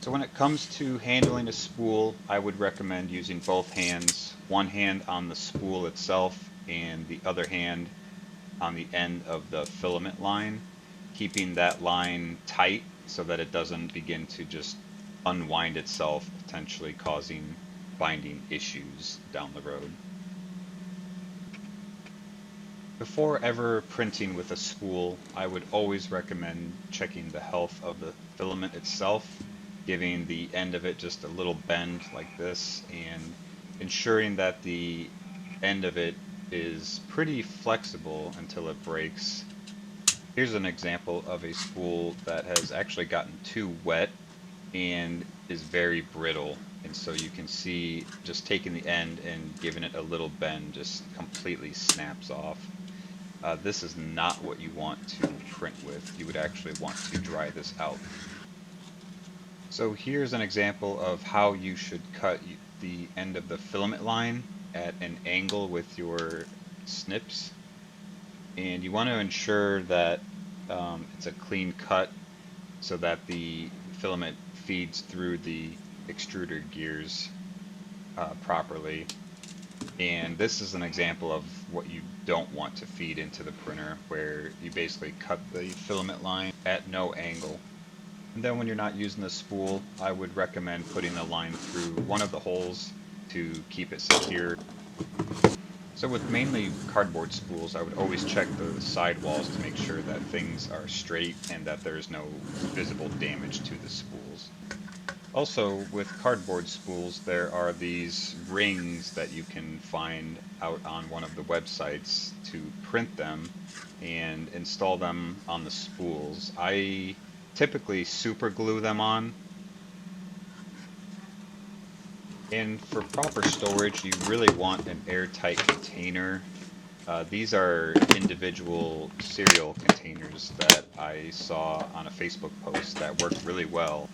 So when it comes to handling a spool, I would recommend using both hands, one hand on the spool itself and the other hand on the end of the filament line, keeping that line tight so that it doesn't begin to just unwind itself, potentially causing binding issues down the road. Before ever printing with a spool, I would always recommend checking the health of the filament itself, giving the end of it just a little bend like this, and ensuring that the end of it is pretty flexible until it breaks. Here's an example of a spool that has actually gotten too wet and is very brittle. And so you can see just taking the end and giving it a little bend just completely snaps off. This is not what you want to print with. You would actually want to dry this out. So here's an example of how you should cut the end of the filament line at an angle with your snips. And you want to ensure that it's a clean cut so that the filament feeds through the extruder gears properly. And this is an example of what you don't want to feed into the printer, where you basically cut the filament line at no angle. And then when you're not using the spool, I would recommend putting the line through one of the holes to keep it secure. So with mainly cardboard spools, I would always check the sidewalls to make sure that things are straight and that there's no visible damage to the spools. Also, with cardboard spools, there are these rings that you can find out on one of the websites to print them and install them on the spools. I typically super glue them on. And for proper storage, you really want an airtight container. These are individual cereal containers that I saw on a Facebook post that worked really well.